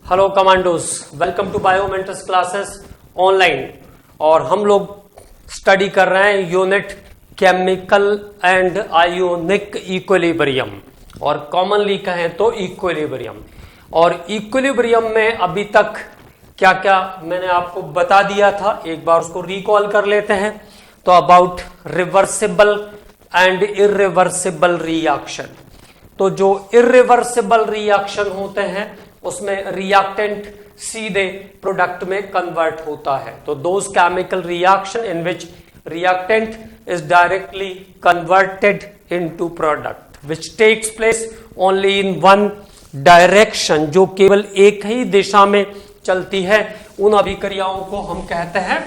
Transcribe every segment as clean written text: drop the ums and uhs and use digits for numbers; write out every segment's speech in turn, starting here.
Hello commandos, welcome to Biomentors classes online. और हम लोग स्टडी कर रहे हैं unit chemical and ionic equilibrium, और कॉमनली कहें तो इक्विलिब्रियम। और इक्विलिब्रियम में अभी तक क्या क्या मैंने आपको बता दिया था, एक बार उसको रिकॉल कर लेते हैं। तो about reversible and irreversible reaction. तो जो इरिवर्सिबल रिएक्शन होते हैं उसमें रिएक्टेंट सीधे प्रोडक्ट में कन्वर्ट होता है। तो those chemical reaction in which reactant is directly converted into product which takes place only in one direction, जो केवल एक ही दिशा में चलती है, उन अभिक्रियाओं को हम कहते हैं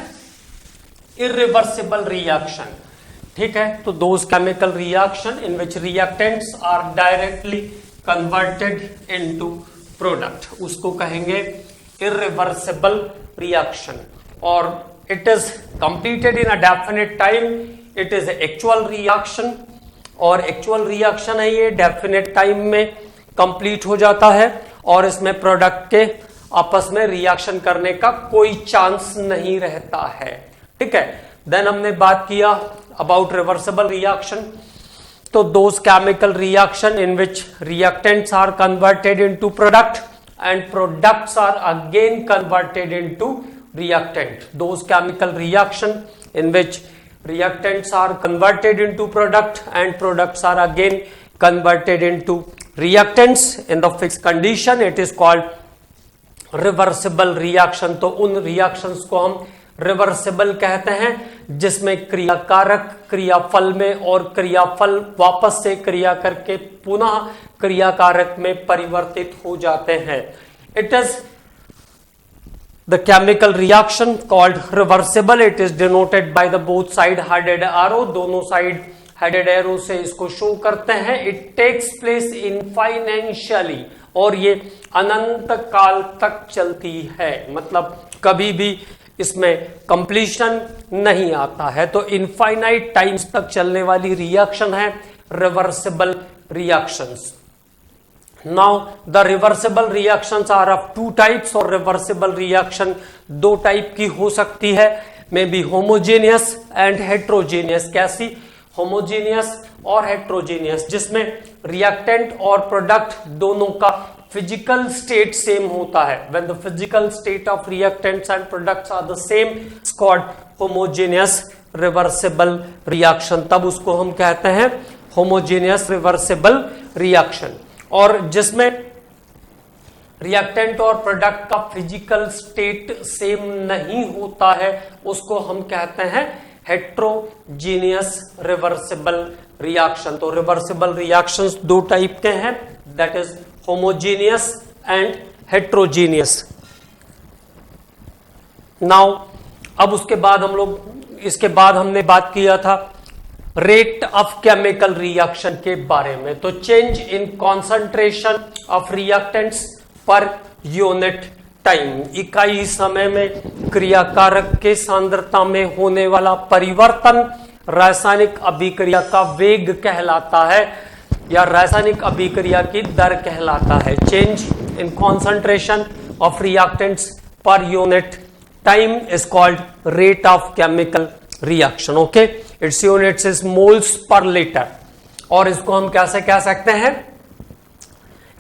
irreversible reaction। ठीक है, तो those chemical reaction in which reactants are directly converted into product, उसको कहेंगे irreversible reaction। और it is completed in a definite time, it is actual reaction, और actual reaction है ये, definite time में complete हो जाता है, और इसमें प्रोडक्ट के आपस में रिएक्शन करने का कोई चांस नहीं रहता है। ठीक है, देन हमने बात किया अबाउट रिवर्सिबल रिएक्शन। तो those chemical reaction in which reactants are converted into product and products are again converted into reactant, those chemical reaction in which reactants are converted into product and products are again converted into reactants in the fixed condition, it is called reversible reaction। तो उन reactions को हम reversible कहते हैं जिसमें क्रियाकारक क्रियाफल में और क्रियाफल वापस से क्रिया करके पुनः क्रियाकारक में परिवर्तित हो जाते हैं। It is the chemical reaction called reversible, it is denoted by the both side headed arrow, दोनों साइड headed arrow से इसको शो करते हैं। it takes place infinitely, और ये अनंत काल तक चलती है, मतलब कभी भी इसमें कंप्लीशन नहीं आता है। तो इनफाइनाइट टाइम्स तक चलने वाली रिएक्शन है reversible reactions. Now the reversible reactions are of two types, और reversible reaction दो टाइप की हो सकती है, may be homogeneous and heterogeneous। कैसी? homogeneous और heterogeneous, जिसमें reactant और product दोनों का physical state same होता है। When the physical state of reactants and products are the same, it's called homogeneous reversible reaction। तब उसको हम कहते हैं homogeneous reversible reaction। और जिसमें रिएक्टेंट और प्रोडक्ट का फिजिकल स्टेट सेम नहीं होता है उसको हम कहते हैं हेट्रोजीनियस रिवर्सिबल रिएक्शन। तो रिवर्सिबल रिएक्शंस दो टाइप के हैं, that is homogeneous and heterogeneous. Now अब उसके बाद हम लोग, इसके बाद हमने बात किया था रेट ऑफ केमिकल रिएक्शन के बारे में। तो change in concentration of reactants per unit time, इकाई समय में क्रियाकारक के सांद्रता में होने वाला परिवर्तन रासायनिक अभिक्रिया का वेग कहलाता है, या रासायनिक अभिक्रिया की दर कहलाता है। Change in concentration of reactants per unit time is called rate of chemical reaction. Okay, it's units is moles per litre. और इसको हम कैसे कह सकते हैं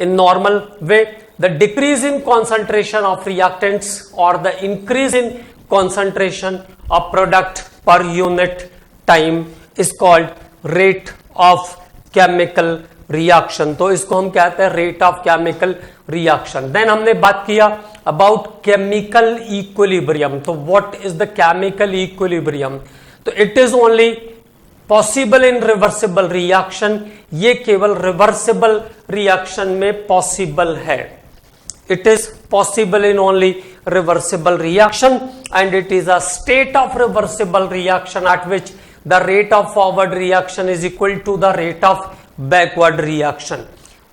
in normal way? The decrease in concentration of reactants और the increase in concentration of product per unit time is called rate of chemical reaction. तो इसको हम कहते हैं rate of chemical reaction. Then हमने बात किया अबाउट केमिकल इक्विलिब्रियम। तो what is the chemical equilibrium? तो it is only possible in reversible reaction, ये केवल रिवर्सिबल रिएक्शन में पॉसिबल है। It is possible in only reversible reaction and it is a state of reversible reaction at which the rate of forward reaction is equal to the rate of backward reaction.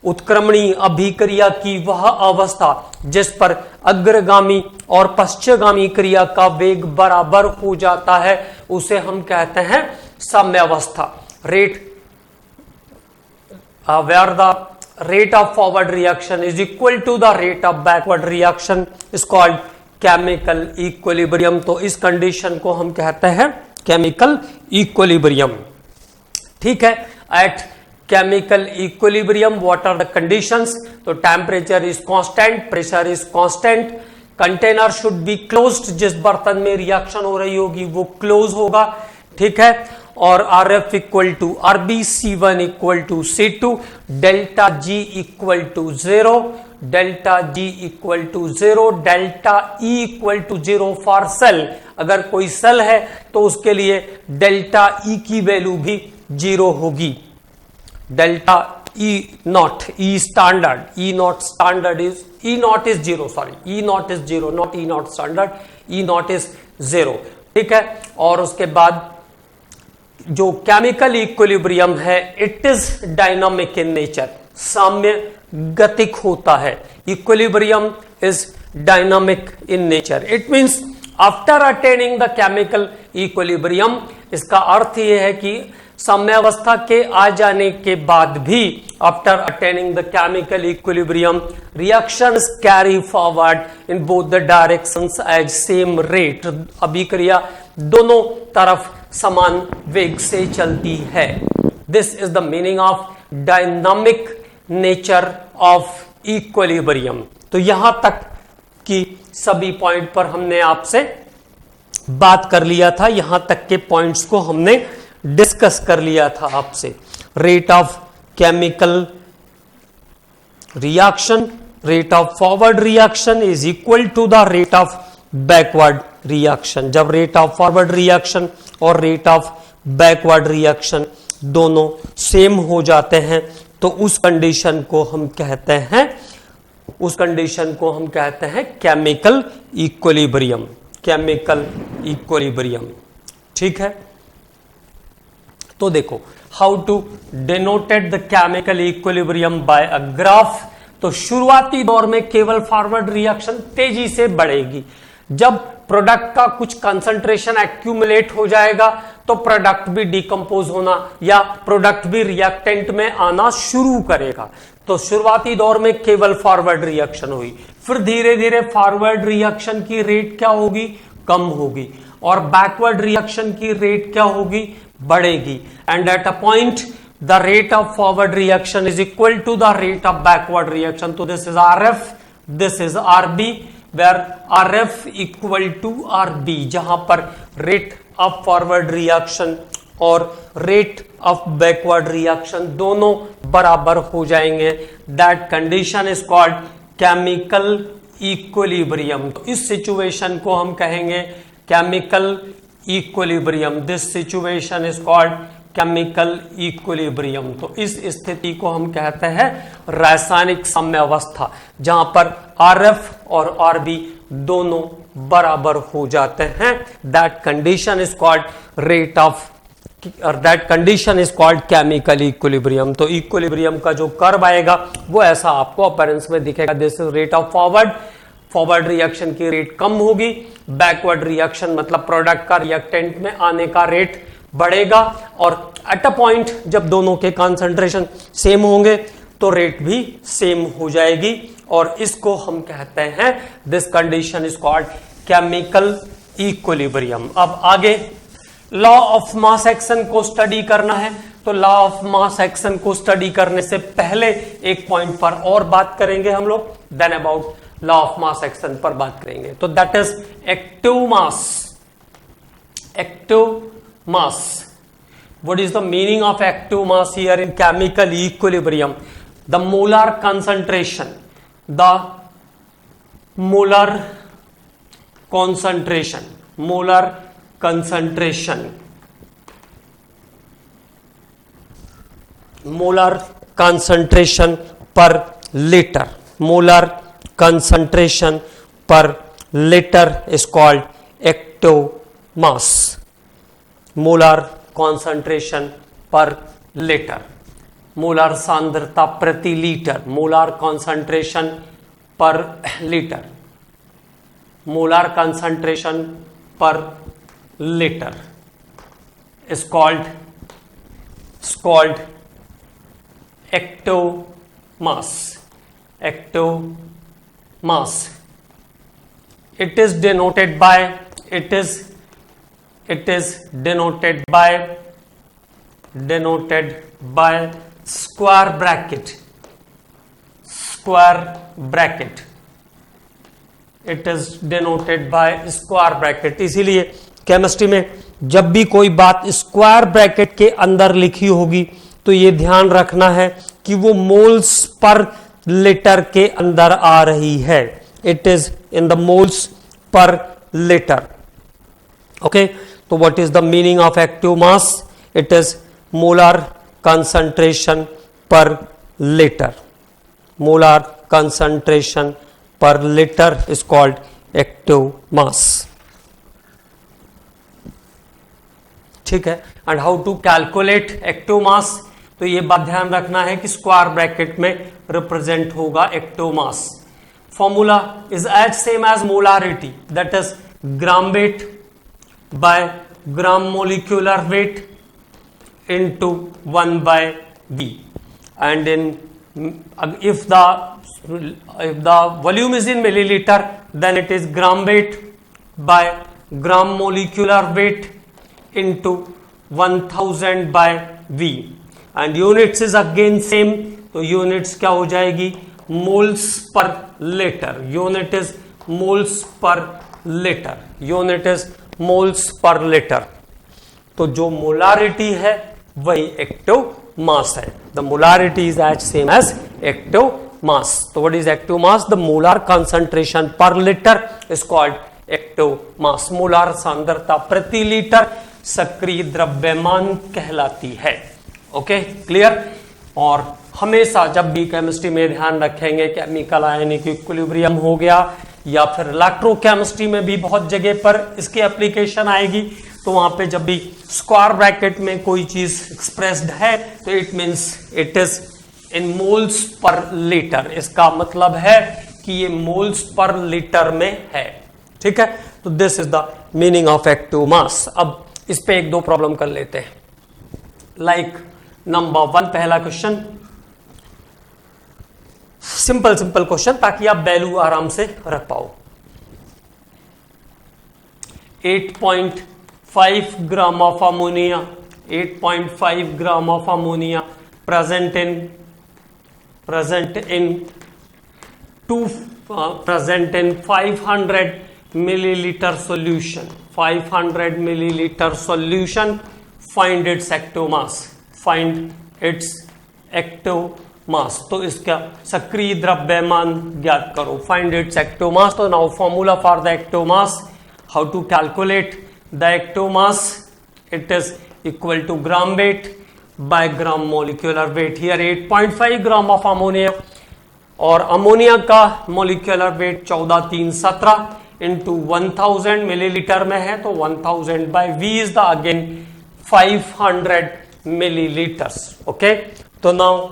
उत्क्रमणी अभिक्रिया की वह अवस्था जिस पर अग्रगामी और पश्चगामी क्रिया का वेग बराबर हो जाता है उसे हम कहते हैं साम्यावस्था। Rate where the rate of forward reaction is equal to the rate of backward reaction is called chemical equilibrium। तो इस कंडीशन को हम कहते हैं chemical equilibrium। ठीक है, at chemical equilibrium what are the conditions? तो temperature is constant, pressure is constant, container should be closed, जिस बर्तन में रिएक्शन हो रही होगी वो क्लोज होगा। ठीक है, और R F equal to R B, C1 equal to C2, delta G equal to 0, delta G equal to 0, delta E equal to 0 for cell. अगर कोई सेल है तो उसके लिए डेल्टा ई की वैल्यू भी 0 होगी। Delta E naught, E standard, E naught standard is E naught is 0, sorry, E naught is 0, not E naught standard, E naught is 0। ठीक है, और उसके बाद जो केमिकल इक्विलिब्रियम है it is dynamic in nature, साम्य गतिक होता है। Equilibrium is dynamic in nature, it means after attaining the chemical equilibrium, इसका अर्थ यह है कि साम्यावस्था के आ जाने के बाद भी after attaining the chemical equilibrium reactions carry forward in both the directions at same rate. अभिक्रिया दोनों तरफ समान वेग से चलती है। This is the meaning of dynamic nature of equilibrium. तो यहां तक की सभी पॉइंट पर हमने आपसे बात कर लिया था, यहां तक के पॉइंट्स को हमने डिस्कस कर लिया था आपसे। Rate of chemical reaction, rate of forward reaction is equal to the rate of backward reaction. जब रेट ऑफ फॉरवर्ड रिएक्शन और रेट ऑफ बैकवर्ड रिएक्शन दोनों सेम हो जाते हैं तो उस कंडीशन को हम कहते हैं, उस कंडीशन को हम कहते हैं केमिकल इक्विलिब्रियम, केमिकल इक्विलिब्रियम। ठीक है, तो देखो how to denoted the chemical equilibrium by a graph. तो शुरुआती दौर में केवल फॉरवर्ड रिएक्शन तेजी से बढ़ेगी। जब प्रोडक्ट का कुछ कंसंट्रेशन एक्यूमुलेट हो जाएगा तो प्रोडक्ट भी डिकम्पोज होना या प्रोडक्ट भी रिएक्टेंट में आना शुरू करेगा। तो शुरुआती दौर में केवल फॉरवर्ड रिएक्शन हुई, फिर धीरे धीरे फॉरवर्ड रिएक्शन की रेट क्या होगी, कम होगी, और बैकवर्ड रिएक्शन की रेट क्या होगी, बढ़ेगी। And at a point the rate of forward reaction is equal to the rate of backward reaction. तो this is R F, this is R B, where R F equal to R B, जहां पर rate of forward reaction और rate of backward reaction दोनों बराबर हो जाएंगे। That condition is called chemical equilibrium. तो इस सिचुएशन को हम कहेंगे chemical equilibrium. This situation is called chemical equilibrium. तो इस स्थिति को हम कहते हैं रासायनिक साम्यावस्था, जहां पर आर एफ और आर बी दोनों बराबर हो जाते हैं। That condition is called rate of, that condition is called chemical equilibrium. तो इक्विलिब्रियम का जो कर्व आएगा वो ऐसा आपको अपीयरेंस में दिखेगा। This is rate of forward, forward reaction की रेट कम होगी, बैकवर्ड रिएक्शन मतलब प्रोडक्ट का रिएक्टेंट में आने का रेट बढ़ेगा, और एट अ पॉइंट जब दोनों के कंसंट्रेशन सेम होंगे तो रेट भी सेम हो जाएगी, और इसको हम कहते हैं, this condition is called chemical equilibrium. अब आगे लॉ ऑफ मास एक्शन को स्टडी करना है। तो लॉ ऑफ मास एक्शन को स्टडी करने से पहले एक पॉइंट पर और बात करेंगे हम लोग, then about law of mass action पर बात करेंगे। तो that is active mass. Active mass. What is the meaning of active mass here in chemical equilibrium? The molar concentration, the molar concentration, molar concentration, molar concentration per liter, molar concentration per liter is called active mass. Molar concentration पर litre, molar सांद्रता प्रति litre, molar concentration पर litre, molar concentration पर litre is called active mass. Active mass. It is denoted by square bracket. It is denoted by square bracket. इसीलिए chemistry में जब भी कोई बात स्क्वायर ब्रैकेट के अंदर लिखी होगी तो ये ध्यान रखना है कि वो मोल्स पर लीटर के अंदर आ रही है. It is in the moles per litre. Okay, तो what is the meaning of active mass? It is molar concentration per litre. Molar concentration per liter is called active mass. ठीक है. And how to calculate active mass? तो ये बात ध्यान रखना है कि स्क्वायर ब्रैकेट में रिप्रेजेंट होगा active mass. Formula is as same as molarity, that is gram weight by gram molecular wait into 1 by V. And if the volume is in milliliter, then it is gram weight by gram molecular weight into 1000 by V. And units is again same, तो units क्या हो जाएगी? moles per liter. Unit is moles per liter. Unit is moles per liter. तो जो molarity है वही active mass है. The molarity is as same as active mass. तो what is active mass? The molar concentration per litre is called active mass. मोलार सांद्रता प्रति लीटर सक्रिय द्रव्यमान कहलाती है. Okay, clear. और हमेशा जब भी केमिस्ट्री में ध्यान रखेंगे, केमिकल आयनिक इक्विलिब्रियम हो गया या फिर इलेक्ट्रोकेमिस्ट्री में भी बहुत जगह पर इसकी एप्लीकेशन आएगी, तो वहां पे जब भी स्क्वायर ब्रैकेट में कोई चीज एक्सप्रेस्ड है तो it means it is in moles per litre. इसका मतलब है कि ये मोल्स पर लीटर में है. ठीक है, तो this is the meaning of active मास. अब इस पे एक दो प्रॉब्लम कर लेते हैं. लाइक नंबर 1, पहला क्वेश्चन, सिंपल क्वेश्चन ताकि आप वैल्यू आराम से रख पाओ. 8.5 gram of ammonia, 8.5 gram of ammonia present in 500 milliliter solution. 500 milliliter solution. Find its active mass. Find its active mass. तो इसका सक्रिय द्रव्यमान ज्ञात करो. Find its active mass. तो now formula for the active mass. How to calculate the active mass? It is equal to gram weight by gram molecular weight. Here 8.5 gram of ammonia और ammonia का molecular weight 14,317 into 1000 millilitre में है, तो 1000 by V is the again 500 millilitres. Okay, तो now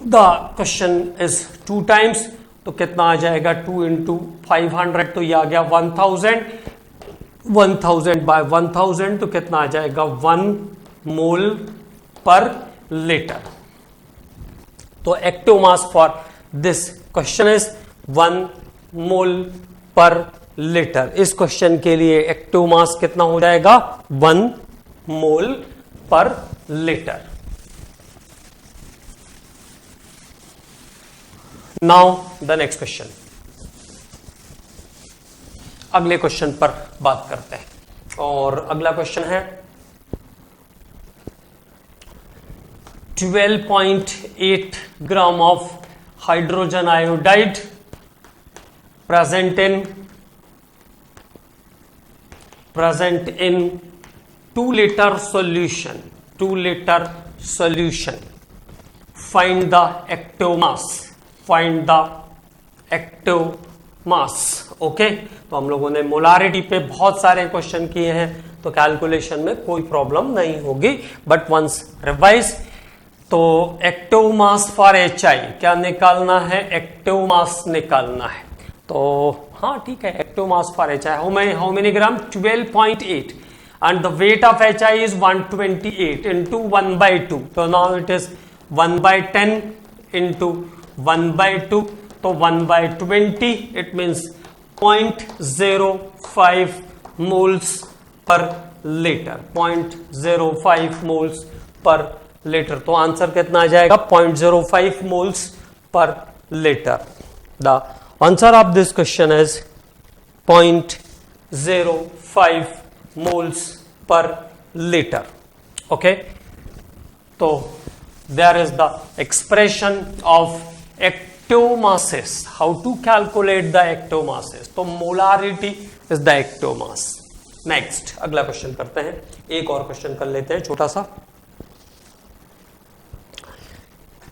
the question is 2 times, तो कितना आ जाएगा? 2 into 500, तो ये आ गया 1000. 1000 बाय 1000 तो कितना आ जाएगा? 1 मोल पर लीटर. तो active mass for this question is 1 मोल पर लीटर. इस क्वेश्चन के लिए एक्टिव मास कितना हो जाएगा? 1 मोल पर litre. Now the next question. अगले क्वेश्चन पर बात करते हैं, और अगला क्वेश्चन है 12.8 gram of hydrogen iodide present in 2 liter solution. 2 liter solution. Find the active mass. Find the active mass. Okay, तो हम लोगों ने मोलारिटी पे बहुत सारे क्वेश्चन किए हैं, तो कैलकुलेशन में कोई प्रॉब्लम नहीं होगी. बट वंस रिवाइज, तो एक्टिव मास फॉर HI क्या निकालना है? एक्टिव मास निकालना है. तो हाँ ठीक है, active mass for HI how many gram? 12.8 and the weight of HI is 128 into 1/2. So now it is 1/10 into 1/2, तो 1/20 it means 0.05 moles per litre, 0.05 moles per litre. तो आंसर कितना आ जाएगा? 0.05 moles per litre. The answer of this question is 0.05 moles per litre. Okay, तो there is the expression of active masses. How to calculate the active masses? तो molarity is the active mass. Next, अगला question करते हैं, एक और question कर लेते हैं छोटा सा।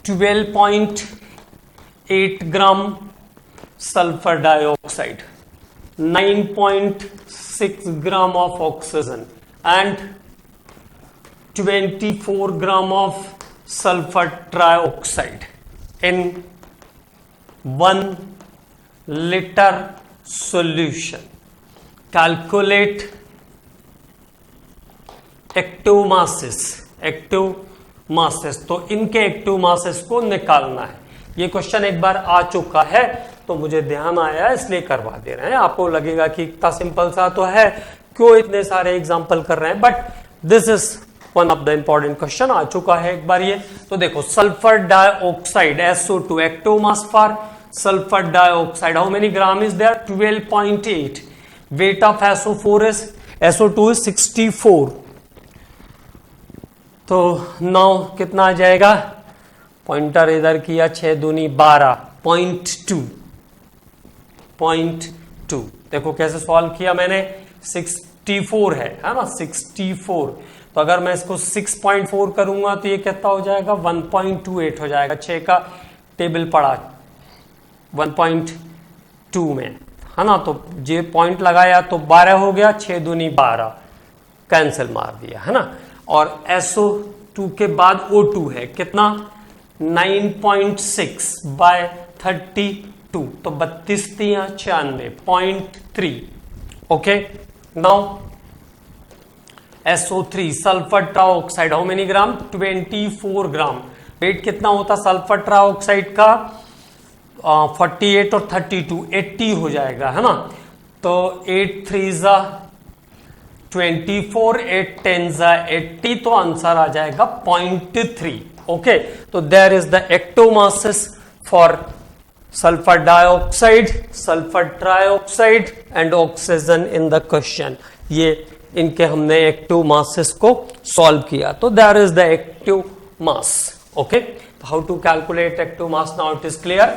12.8 ग्राम sulphur dioxide, 9.6 gram of oxygen and 24 gram of sulfur trioxide in 1 liter solution. Calculate active masses. Active masses, तो इनके एक्टिव मासेस को निकालना है। ये क्वेश्चन एक बार आ चुका है तो मुझे ध्यान आया इसलिए करवा दे रहे हैं। आपको लगेगा कि इतना सिंपल सा तो है, क्यों इतने सारे एग्जाम्पल कर रहे हैं, but this is one of the important question, आ चुका है एक बार ये। तो देखो, sulphur dioxide SO2 active mass for sulphur dioxide, how many gram is there? 12.8। Weight of SO2 is 64। तो 9 कितना आ जाएगा? पॉइंटर इधर किया, 6 दूनी 12, 0.2। देखो कैसे सॉल्व किया मैंने, 64 है ना, 64। तो अगर मैं इसको 6.4 करूंगा तो ये कितना हो जाएगा? 1.28 हो जाएगा। 6 का टेबल पड़ा 1.2 में, है ना। तो ये पॉइंट लगाया तो 12 हो गया, 6 दूनी 12, कैंसिल मार दिया, है ना। और SO2 के बाद O2 है कितना? 9.6 बाय 32, तो 32 96, 0.3। Okay, now SO3 sulphur trioxide, how many gram? 24 gram. Weight कितना होता सल्फर ट्राइऑक्साइड का? 48 और 32, 80 हो जाएगा, है ना। तो 8 3 24, 8 10 80, तो आंसर आ जाएगा 0.3। ओके, तो there is the active masses for sulphur dioxide, sulphur trioxide and oxygen in the question. ये इनके हमने एक्टिव मासेस को सॉल्व किया। तो there is the active mass. Okay, how to calculate active mass? Now it is clear.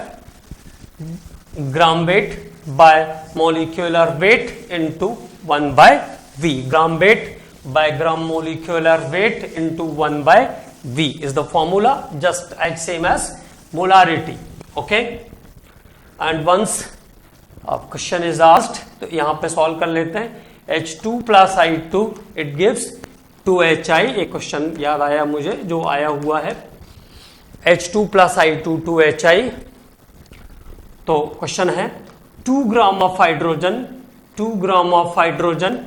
Gram weight by molecular weight into 1/V। Gram weight by gram molecular weight into 1/V is the formula, just as same as molarity. Okay, and once question is asked, तो यहां पे solve कर लेते हैं। H2 plus I2 it gives 2HI। एक question याद आया मुझे जो आया हुआ है, H2 plus I2 2HI। तो क्वेश्चन है 2 gram of hydrogen, 2 gram of hydrogen,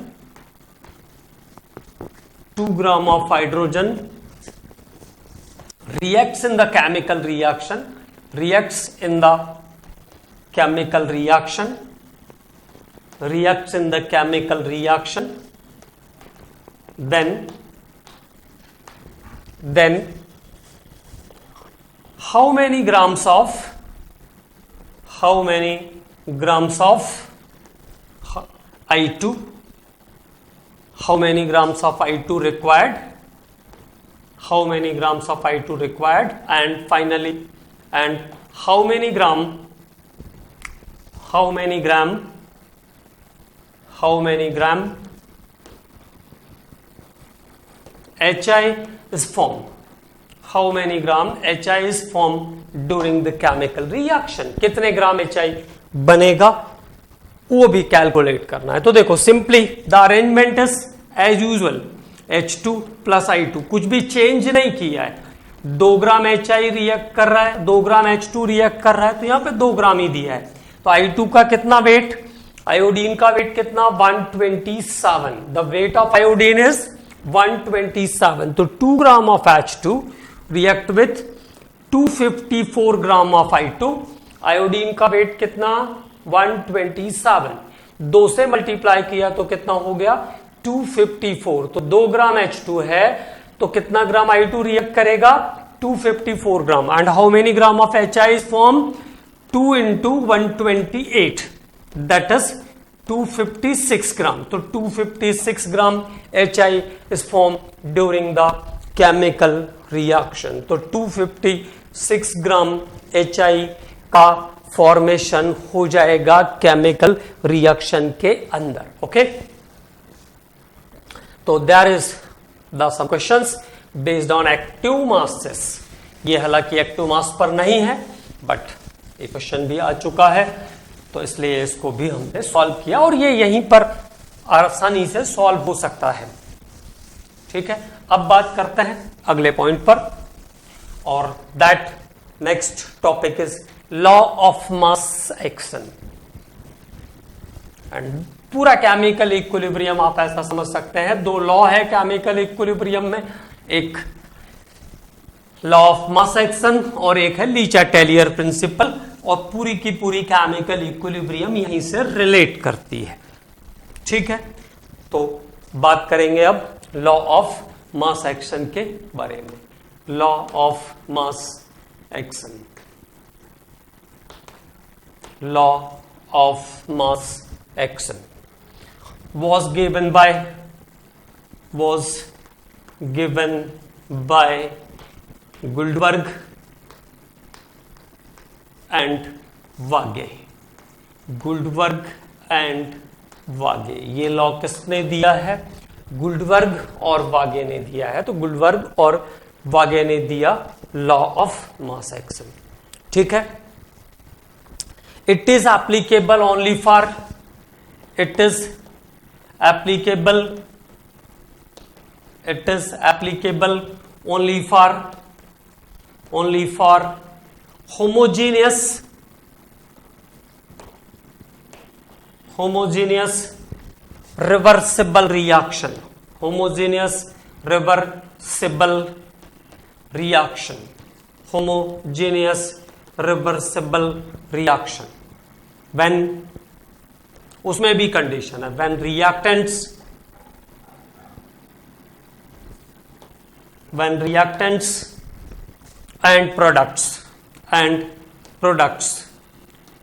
2 gram of hydrogen reacts in the chemical reaction, reacts in the chemical reaction, reacts in the chemical reaction, then how many grams of I2, how many grams of I2 required, how many grams of I2 required, and finally, and how many gram HI is formed, how many gram HI is formed during the chemical reaction। कितने ग्राम HI बनेगा वो भी calculate करना है। तो देखो, simply the arrangement is as usual, H2 plus I2, कुछ भी चेंज नहीं किया है। 2 ग्राम HI रिएक्ट कर रहा है, 2 ग्राम H2 रिएक्ट कर रहा है, तो यहां पे 2 ग्राम ही दिया है। तो I2 का कितना वेट? आयोडीन का वेट कितना? 127। The weight of iodine is 127। तो 2 gram of H2 react with 254 gram of I2, iodine का वेट कितना 127, 2 से मल्टीप्लाई किया तो कितना हो गया 254, तो 2 ग्राम H2 है तो कितना ग्राम I2 रिएक्ट करेगा 254 gram, and how many gram of HI is form 2 into 128, that is 256 gram, तो 256 gram HI is form during the chemical reaction, तो 256 ग्राम HI का फॉर्मेशन हो जाएगा केमिकल रिएक्शन के अंदर. ओके, तो there is the some questions based on active masses. ये हालांकि एक्टिव मास पर नहीं है, बट ये क्वेश्चन भी आ चुका है, तो इसलिए इसको भी हमने सॉल्व किया और ये यहीं पर आसानी से सॉल्व हो सकता है. ठीक है, अब बात करते हैं अगले पॉइंट पर, और that next topic is law of mass action. And पूरा केमिकल इक्विलिब्रियम आप ऐसा समझ सकते हैं, 2 लॉ है केमिकल इक्विलिब्रियम में, एक लॉ ऑफ मास एक्शन और एक है लीचा-टेलियर प्रिंसिपल, और पूरी की पूरी केमिकल इक्विलिब्रियम यहीं से रिलेट करती है. ठीक है, तो बात करेंगे अब लॉ ऑफ मास एक्शन के बारे में. Law of mass action, law of mass action was given by Guldberg and Waage. Guldberg and Waage, ये लॉ किसने दिया है? गुल्डबर्ग और वागे ने दिया है. तो गुल्डबर्ग और वागे ने दिया लॉ ऑफ मास एक्शन. ठीक है, it is applicable only for, it is applicable only for homogeneous reversible reaction, homogeneous reversible reaction when, उसमें भी कंडीशन है, when reactants and products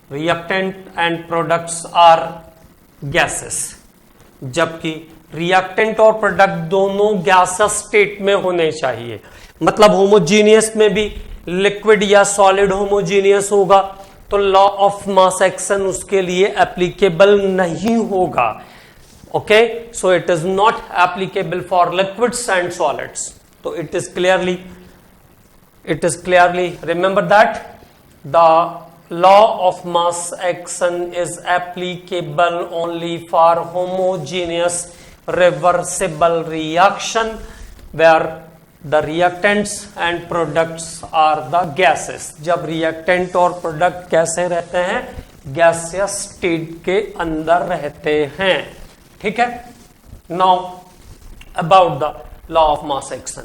reactant and products are gases, जबकि reactant और product दोनों gases state में होने चाहिए. मतलब होमोजीनियस में भी लिक्विड या सॉलिड होमोजीनियस होगा तो लॉ ऑफ मास एक्शन उसके लिए एप्लीकेबल नहीं होगा. Okay, so it is not applicable for liquids and solids. तो it is clearly remember that the law of mass action is applicable only for homogeneous reversible reaction where the reactants and products are the gases. जब reactant और product कैसे रहते हैं? Gaseous state के अंदर रहते हैं. ठीक है, now about the law of mass action.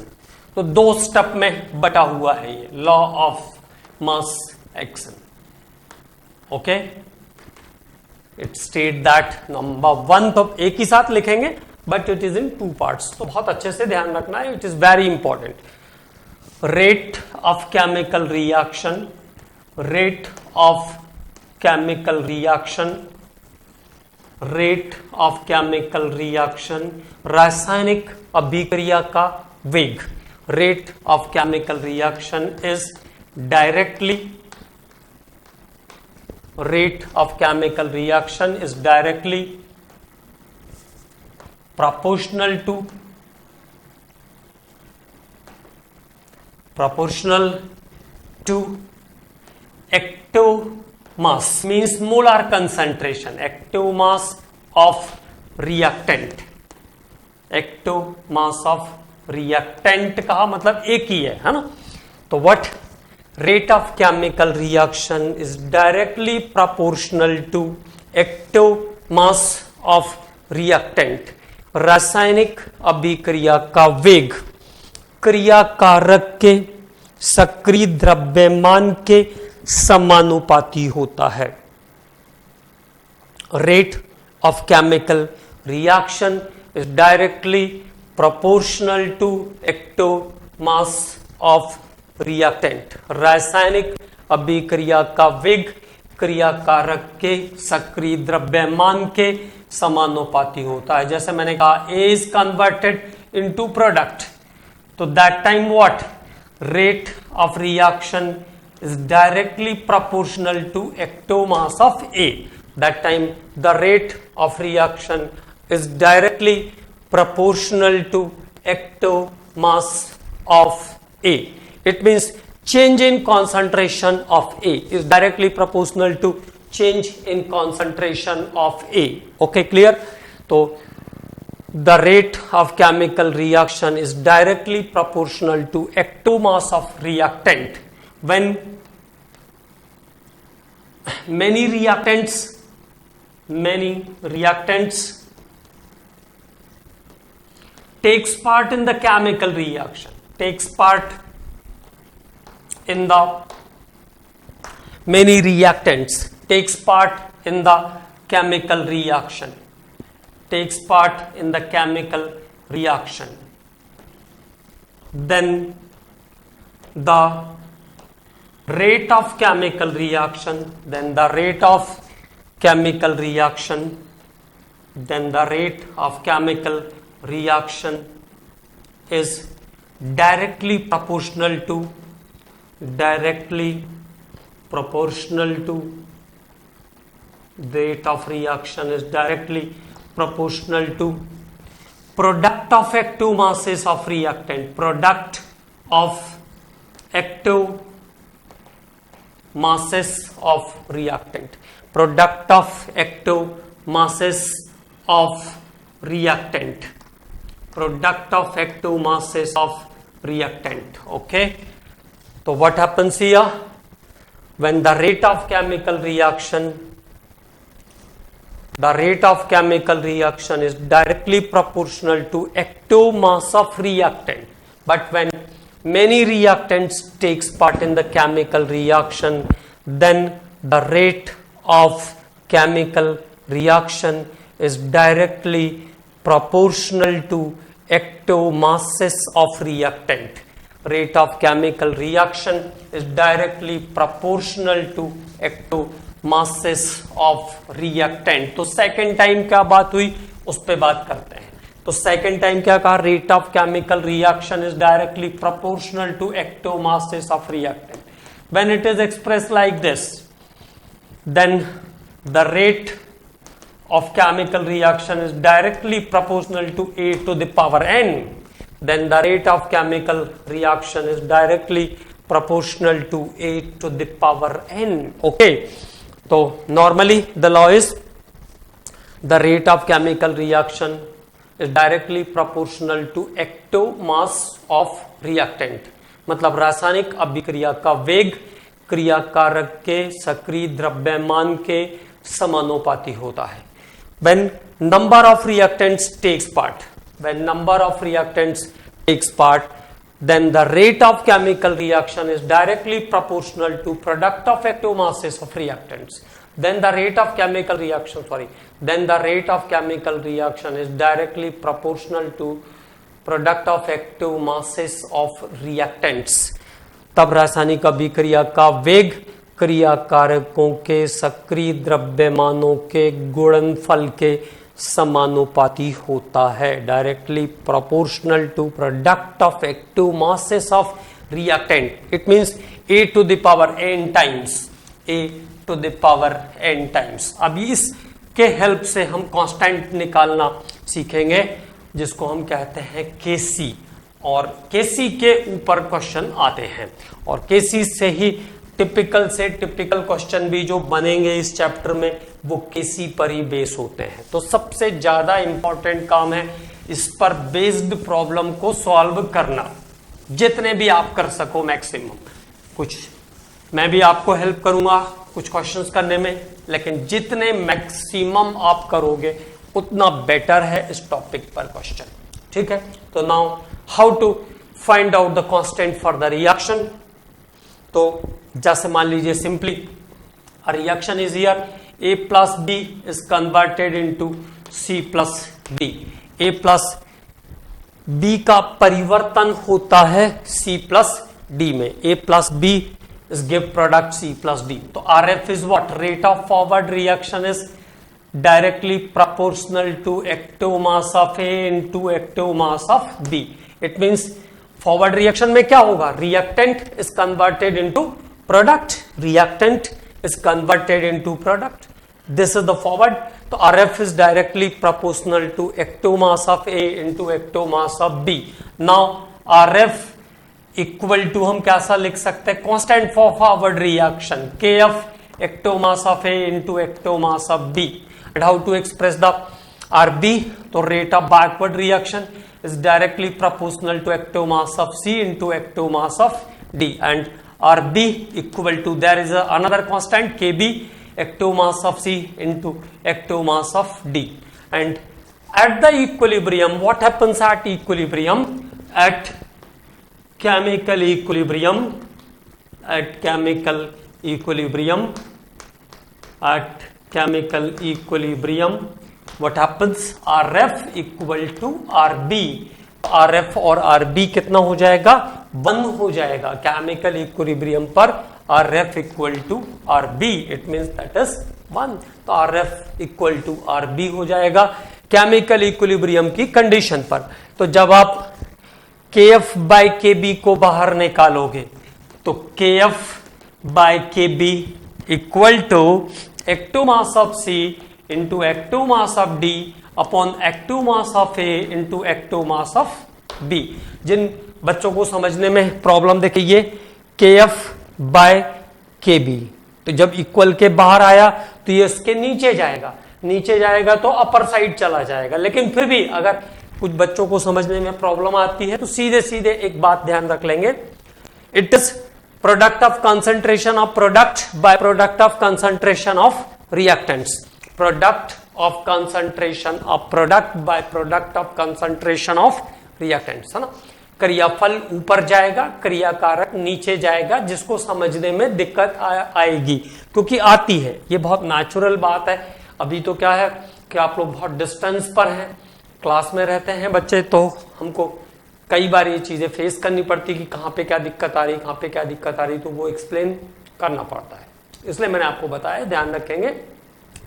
तो 2 स्टेप में बटा हुआ है ये law of mass action. Okay, it state that number 1, तो एक ही साथ लिखेंगे but it is in 2 parts, तो बहुत अच्छे से ध्यान रखना है. It is very important. Rate of chemical reaction, rate of chemical reaction, rate of chemical reaction, रासायनिक अभिक्रिया का वेग. Rate of chemical reaction is directly, rate of chemical reaction is directly proportional to active mass, means molar concentration, active mass of reactant. active mass of reactant कहा मतलब एक ही है ना. तो what rate of chemical reaction is directly proportional to active mass of reactant. रासायनिक अभिक्रिया का वेग क्रिया कारक के सक्रिय द्रव्यमान के समानुपाती होता है। Rate of chemical reaction is directly proportional to active mass of reactant. रासायनिक अभिक्रिया का वेग क्रियाकारक के सक्रिय द्रव्यमान के समानुपाती होता है। जैसे मैंने कहा A is converted into product, तो that time what, rate of reaction is directly proportional to active mass of A. That time the rate of reaction is directly proportional to active mass of A. It means change in concentration of A is directly proportional to change in concentration of A. Okay, clear? So the rate of chemical reaction is directly proportional to active mass of reactant. When many reactants takes part in the chemical reaction, many reactants takes part in the chemical reaction, then the rate of chemical reaction is directly proportional to product of active masses of reactant, product of active masses of reactant, okay. So what happens here, when the rate of chemical reaction is directly proportional to active mass of reactant, but when many reactants takes part in the chemical reaction, then the rate of chemical reaction is directly proportional to active masses of reactant. Rate of chemical reaction is directly proportional to active masses of reactant. तो second time क्या बात हुई उस पे बात करते हैं। तो सेकेंड टाइम क्या कहा, rate of chemical reaction is directly proportional to active masses of reactant. When it is express like this, then the rate of chemical reaction is directly proportional to A to the power n. Then the rate of chemical reaction is directly proportional to A to the power n. Okay, so normally the law is the rate of chemical reaction is directly proportional to active mass of reactant. मतलब रासायनिक अभिक्रिया का वेग क्रियाकारक के सक्रिय द्रव्यमान के समानुपाती होता है. When number of reactants takes part, then the rate of chemical reaction is directly proportional to product of active masses of reactants. Then the rate of chemical reaction is directly proportional to product of active masses of reactants. तब रासायनिक अभिक्रिया का वेग क्रियाकारकों के सक्रिय द्रव्यमानों के गुणनफल के समानुपाती होता है. Directly proportional to product of active masses of reactant. It means A to the power n times. अभी इसके हेल्प से हम कांस्टेंट निकालना सीखेंगे जिसको हम कहते हैं Kc, और Kc के ऊपर क्वेश्चन आते हैं और Kc से ही टिपिकल क्वेश्चन भी जो बनेंगे इस चैप्टर में वो Kc पर ही बेस होते हैं. तो सबसे ज्यादा इंपॉर्टेंट काम है इस पर बेस्ड प्रॉब्लम को सॉल्व करना, जितने भी आप कर सको मैक्सिमम. कुछ मैं भी आपको हेल्प करूंगा कुछ क्वेश्चंस करने में, लेकिन जितने मैक्सिमम आप करोगे उतना बेटर है इस टॉपिक पर क्वेश्चन. ठीक है, तो now how to find out the constant for the reaction. तो जैसे मान लीजिए simply reaction is here, A plus B is converted into C plus D। A plus B का परिवर्तन होता है C प्लस D में। A plus B is give product C plus D। तो RF is what? Rate of forward reaction is directly proportional to active mass of A into active mass of B। It means forward reaction में क्या होगा? Reactant is converted into product, reactant is converted into product. This is the forward. तो RF is directly proportional to active mass of A into active mass of B. Now RF equal to हम कैसा लिख सकते हैं? Constant for forward reaction, KF active mass of A into active mass of B. And how to express the RB? तो rate of backward reaction is directly proportional to active mass of C into active mass of D. And RB equal to, there is another constant KB, active mass of C into active mass of D. And at the equilibrium, what happens at equilibrium? At chemical equilibrium, at chemical equilibrium, at chemical equilibrium, what happens? RF equal to RB. RF और RB कितना हो जाएगा? 1 हो जाएगा। Chemical equilibrium पर RF equal to RB, it means that is 1। तो RF equal to RB हो जाएगा केमिकल इक्विलिब्रियम की कंडीशन पर। तो जब आप KF बाय KB को बाहर निकालोगे तो KF by KB equal to active mass of C into active mass of D upon active mass of A into active mass of B। जिन बच्चों को समझने में प्रॉब्लम देखिए, KF बाय KB, तो जब इक्वल के बाहर आया तो ये इसके नीचे जाएगा, नीचे जाएगा तो अपर साइड चला जाएगा। लेकिन फिर भी अगर कुछ बच्चों को समझने में प्रॉब्लम आती है तो सीधे सीधे एक बात ध्यान रख लेंगे, it is product of concentration of product by product of concentration of reactants. Product of concentration of product by product of concentration of reactants, है ना। क्रियाफल ऊपर जाएगा, क्रियाकारक नीचे जाएगा, जिसको समझने में दिक्कत आएगी क्योंकि आती है, ये बहुत नेचुरल बात है। अभी तो क्या है कि आप लोग बहुत डिस्टेंस पर हैं, क्लास में रहते हैं बच्चे, तो हमको कई बार ये चीजें फेस करनी पड़ती कि कहाँ पे क्या दिक्कत आ रही, कहाँ पे क्या दिक्कत आ रही, तो वो एक्सप्लेन करना पड़ता है। इसलिए मैंने आपको बताया, ध्यान रखेंगे।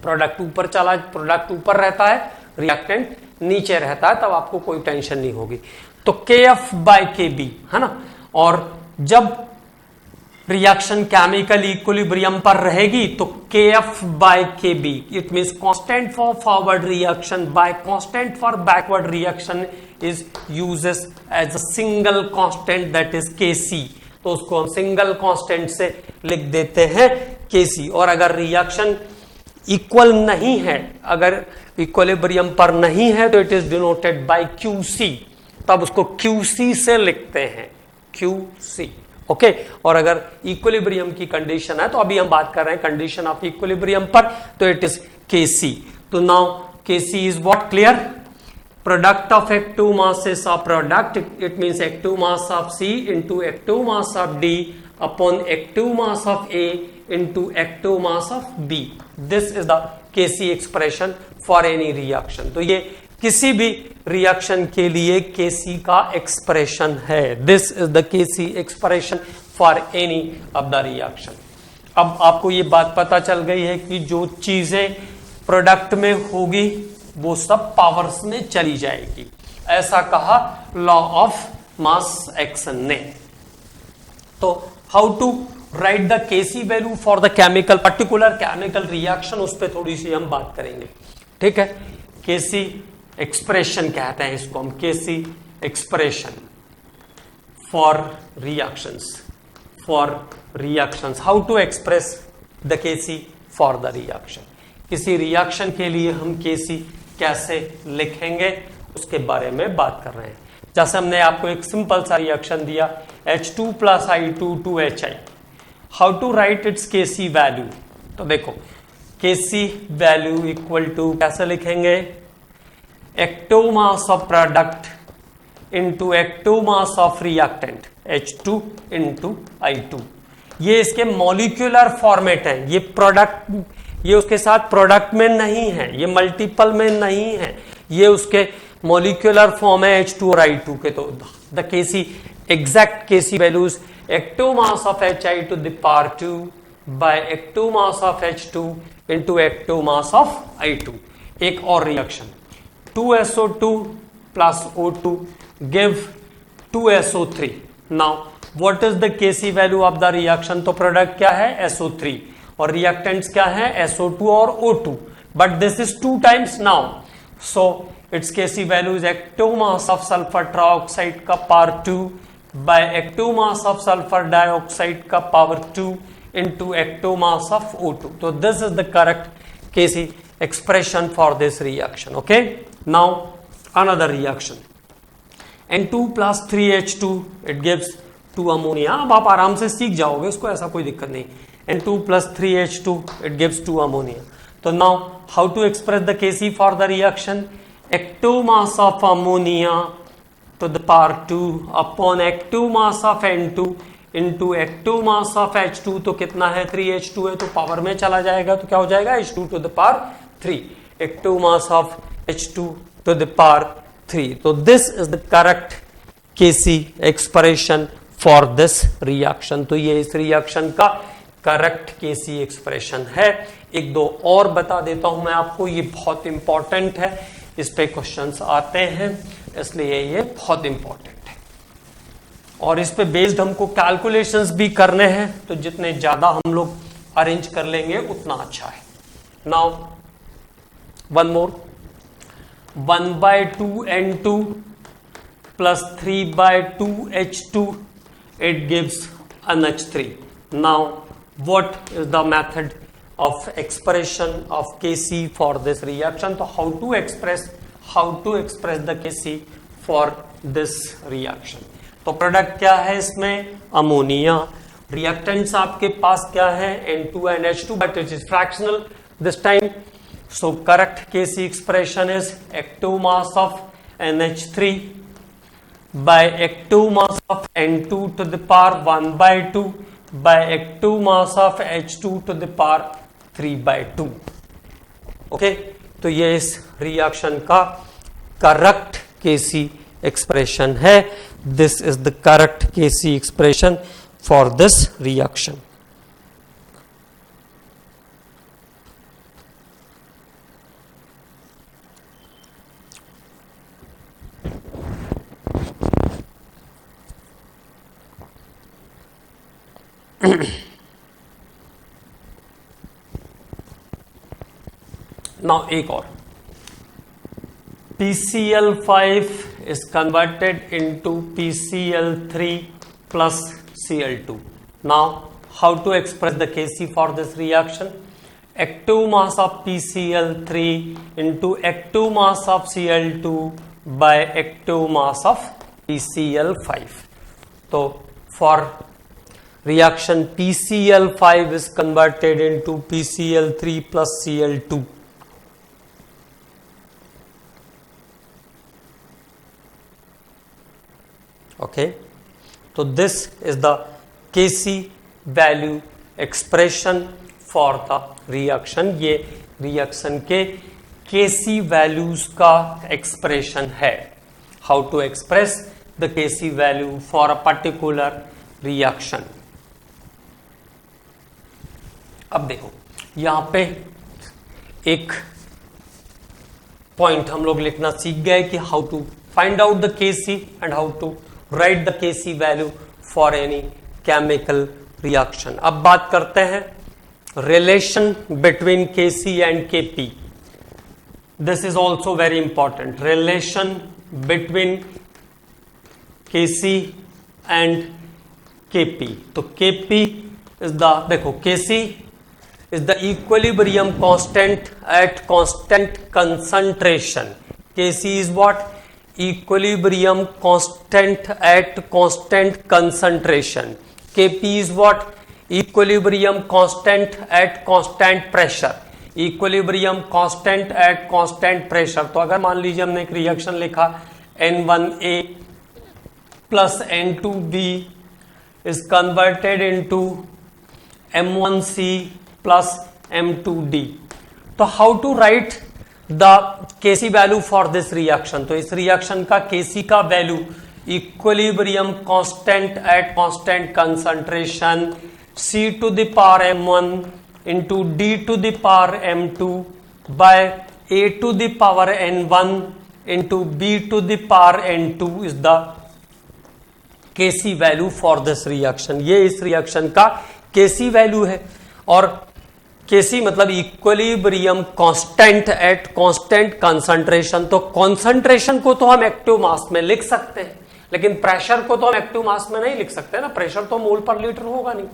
प्रोडक्ट ऊपर चला, प्रोडक्ट ऊपर रहता है, रिएक्टेंट नीचे रहता है, तब आपको कोई टेंशन नहीं होगी। तो KF बाय KB, है ना। और जब रिएक्शन केमिकल इक्विलिब्रियम पर रहेगी तो KF by KB, it means constant for forward reaction by constant for backward reaction is uses as a single constant, that is KC। तो उसको हम सिंगल कांस्टेंट से लिख देते हैं KC। और अगर रिएक्शन इक्वल नहीं है, अगर इक्विलिब्रियम पर नहीं है, तो it is denoted by QC, तब उसको QC से लिखते हैं, QC, ओके। और अगर इक्विलिब्रियम की कंडीशन है, तो अभी हम बात कर रहे हैं कंडीशन ऑफ इक्विलिब्रियम पर, तो इट इज KC। तो now KC is what? Clear? Product of active masses of product, it means active mass of C into active mass of D upon active mass of A into active mass of B. This is the KC expression for any reaction. तो ये किसी भी reaction के लिए KC का expression है। This is the KC expression for any of the reaction. अब आपको ये बात पता चल गई है कि जो चीजें प्रोडक्ट में होगी वो सब पावर्स में चली जाएगी, ऐसा कहा लॉ ऑफ मास एक्शन ने। तो how to write the KC value for the chemical, particular chemical reaction, उस पर थोड़ी सी हम बात करेंगे, ठीक है। KC एक्सप्रेशन कहते हैं इसको हम, KC expression for reactions, how to express the KC for the reaction. किसी रिएक्शन के लिए हम KC कैसे लिखेंगे उसके बारे में बात कर रहे हैं। जैसे हमने आपको एक सिंपल सा रिएक्शन दिया, H2 + I2 to HI, how to write its KC value. तो देखो KC वैल्यू इक्वल टू कैसे लिखेंगे? Active mass of product into active mass of reactant, H2 into I2। ये इसके मॉलिक्यूलर फॉर्मेट है, ये प्रोडक्ट, ये उसके साथ प्रोडक्ट में नहीं है, ये मल्टीपल में नहीं है, ये उसके मॉलिक्यूलर फॉर्म है H2 और I2 के। तो the KC exact KC values active mass of Hi to the power 2 by active mass of H2 into active mass of I2। एक और reaction 2SO2 plus O2 give 2SO3। Now what is the KC value of the reaction? तो product क्या है SO3 और reactants क्या है SO2 और O2, but this is 2 times now, so it's KC value is active mass of sulphur trioxide का power 2 by active mass of sulphur dioxide का power 2 into active mass of O2। तो this is the correct KC expression for this reaction. Okay, now another reaction N2 plus 3H2 it gives 2 ammonia। अब आप आराम से सीख जाओगे उसको, ऐसा कोई दिक्कत नहीं। N2 plus 3H2 it gives 2 ammonia। तो now how to express the Kc for the reaction? Active mass of ammonia to the power 2 upon active mass of N2 into active mass of H2। तो कितना है? 3H2 है, तो power में चला जाएगा, तो क्या हो जाएगा? H2 to the power 3, active mass of H2 to the power 3। तो this is the correct Kc expression for this reaction. तो ये इस रिएक्शन का करेक्ट Kc एक्सप्रेशन है। एक दो और बता देता हूं मैं आपको, ये बहुत इंपॉर्टेंट है, इस पे क्वेश्चंस आते हैं, इसलिए ये बहुत इंपॉर्टेंट है और इस पे बेस्ड हमको कैलकुलेशंस भी करने हैं, तो जितने ज्यादा हम लोग अरेंज कर लेंगे उतना अच्छा है। Now one more, 1/2 N2 plus 3/2 H2 it gives NH3। now what is the method of expression of Kc for this reaction? तो how to express the Kc for this reaction? तो प्रोडक्ट क्या है इसमें? अमोनिया। रिएक्टेंट्स आपके पास क्या है? N2 and H2, but it is fractional this time, so correct Kc expression is active mass of NH3 by active mass of N2 to the power 1/2 by active mass of H2 to the power 3/2। Okay, तो ये इस reaction का correct Kc expression है। This is the correct Kc expression for this reaction। Now एक और, PCl5 is converted into PCl3 plus Cl2। now how to express the Kc for this reaction? active mass of PCl3 into active mass of Cl2 by active mass of PCl5। तो for reaction PCl5 is converted into PCl3 plus Cl2। okay, so this is the Kc value expression for the reaction। ये reaction के Kc values का expression है। how to express the Kc value for a particular reaction? अब देखो यहां पे एक point हम लोग लिखना सीख गए कि how to find out the Kc and how to write the Kc value for any chemical reaction. अब बात करते हैं relation between Kc and Kp। This is also very important, relation between Kc and Kp। तो Kp is the, देखो Kc is the equilibrium constant at constant concentration। Kc is what? Equilibrium constant at constant concentration। Kp is what? Equilibrium constant at constant pressure। Equilibrium constant at constant pressure। तो अगर मान लीजिए हमने एक reaction लिखा N1A plus N2B is converted into M1C plus M2D। तो how to write the Kc value for this reaction? तो इस रिएक्शन का Kc का value equilibrium constant at constant concentration C to the power M1 into D to the power M2 by A to the power N1 into B to the power N2 is the Kc value for this reaction. ये इस reaction का Kc value है। और Kc मतलब equilibrium constant at constant concentration. तो concentration को तो हम एक्टिव मास में लिख सकते हैं, लेकिन प्रेशर को तो हम एक्टिव मास में नहीं लिख सकते ना, प्रेशर तो मोल पर लीटर होगा नहीं।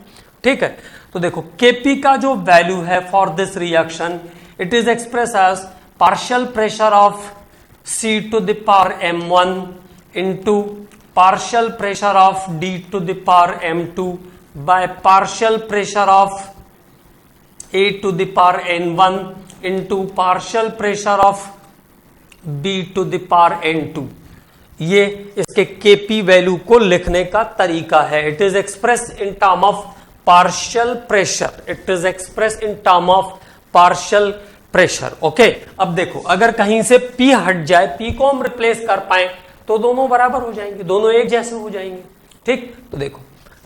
ठीक है, तो देखो Kp का जो वैल्यू है for this reaction, it is express as partial pressure of C to the power M1 into partial pressure of D to the power M2 by partial pressure of A to the power N1 into partial pressure of B to the power N2। ये इसके Kp value को लिखने का तरीका है। It is express in term of partial pressure. It is express in term of partial pressure. Okay, अब देखो अगर कहीं से P हट जाए, P को हम रिप्लेस कर पाए तो दोनों बराबर हो जाएंगे, दोनों एक जैसे हो जाएंगे। ठीक, तो देखो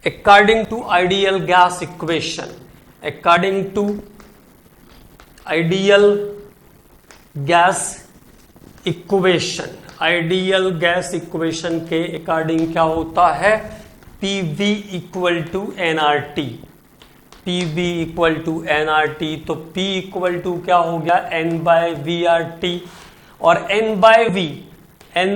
according to ideal gas equation, according to ideal gas equation, ideal gas equation के अकॉर्डिंग क्या होता है? PV equal to nRT, PV equal to nRT। तो P इक्वल टू क्या हो गया? N by VRT। और N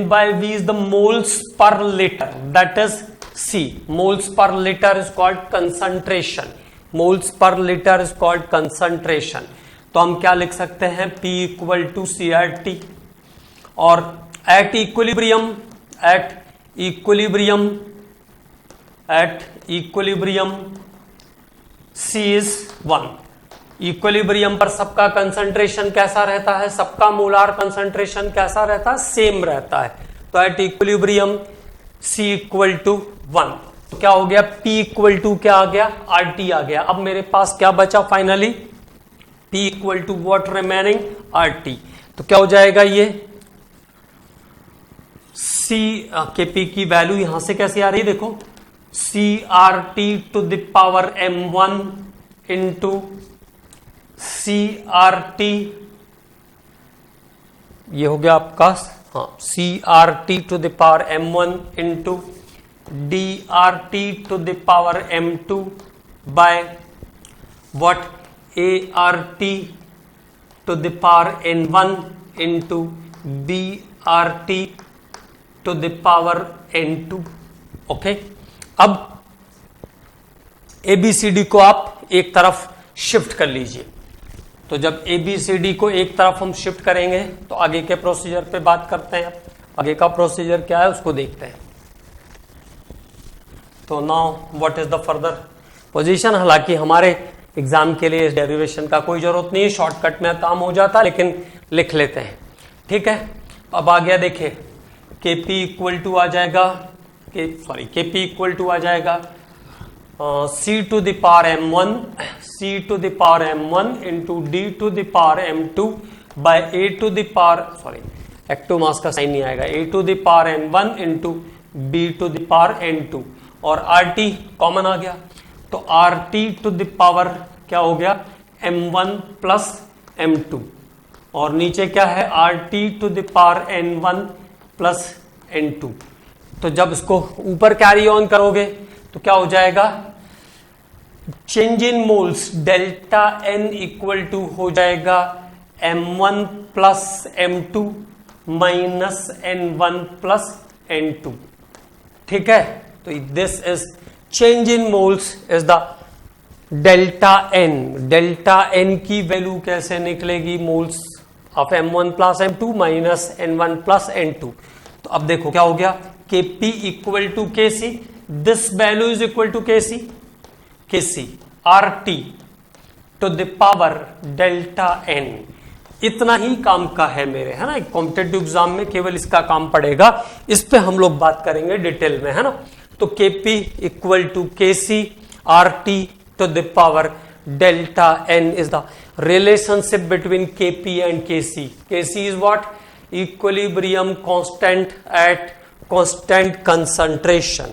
by V is the moles per litre, that is C। Moles per litre is called concentration, moles per litre is called concentration. तो हम क्या लिख सकते हैं? P equal to CRT। और at equilibrium C is 1। Equilibrium पर सबका concentration कैसा रहता है? सबका मोलार कंसंट्रेशन कैसा रहता है? सेम रहता है। तो at equilibrium C equal to 1। तो क्या हो गया? P इक्वल टू क्या आ गया? RT आ गया। अब मेरे पास क्या बचा finally? P equal to what remaining? RT। तो क्या हो जाएगा ये? C Kp की वैल्यू यहां से कैसे आ रही है? देखो CRT to the power M1 into CRT, ये हो गया आपका, हाँ, CRT to the power M1 into DRT to the power M2 by what? ART to the power N1 into BRT to the power N2। Okay, अब ABCD को आप एक तरफ शिफ्ट कर लीजिए। तो जब ABCD को एक तरफ हम शिफ्ट करेंगे तो आगे के प्रोसीजर पे बात करते हैं। आगे का प्रोसीजर क्या है उसको देखते हैं। तो now what is the further position? हालांकि हमारे एग्जाम के लिए इस डेरिवेशन का कोई जरूरत नहीं है, शॉर्टकट में काम हो जाता, लेकिन लिख लेते हैं। ठीक है, अब आ गया, देखिए Kp इक्वल टू आ जाएगा, Kp इक्वल टू आ जाएगा C to the power M1, C to the power M1 into D to the power M2 by A to the power, active mass का साइन नहीं आएगा, A to the power N1 into B to the power N2। और RT common आ गया, तो RT to the power क्या हो गया? M1 plus M2। और नीचे क्या है? RT to the power N1 plus N2। तो जब इसको ऊपर कैरी ऑन करोगे तो क्या हो जाएगा? Change in moles delta N equal to हो जाएगा M1 plus M2 minus N1 plus N2। ठीक है, तो this is change in moles is the delta N। Delta N की वैल्यू कैसे निकलेगी? Moles of M1 plus M2 minus N1 plus N2। तो अब देखो क्या हो गया? Kp equal to Kc, this value is equal to Kc, Kc RT to the power delta N। इतना ही काम का है मेरे, है ना, कॉम्पिटेटिव एग्जाम में केवल इसका काम पड़ेगा, इस पे हम लोग बात करेंगे डिटेल में, है ना। तो Kp equal to Kc RT to the power delta n is the relationship between Kp and Kc. Kc is what? Equilibrium constant at constant concentration.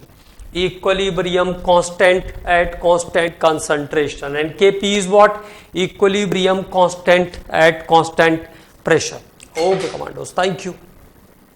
Equilibrium constant at constant concentration. And Kp is what? Equilibrium constant at constant pressure. Okay, commandos. Thank you.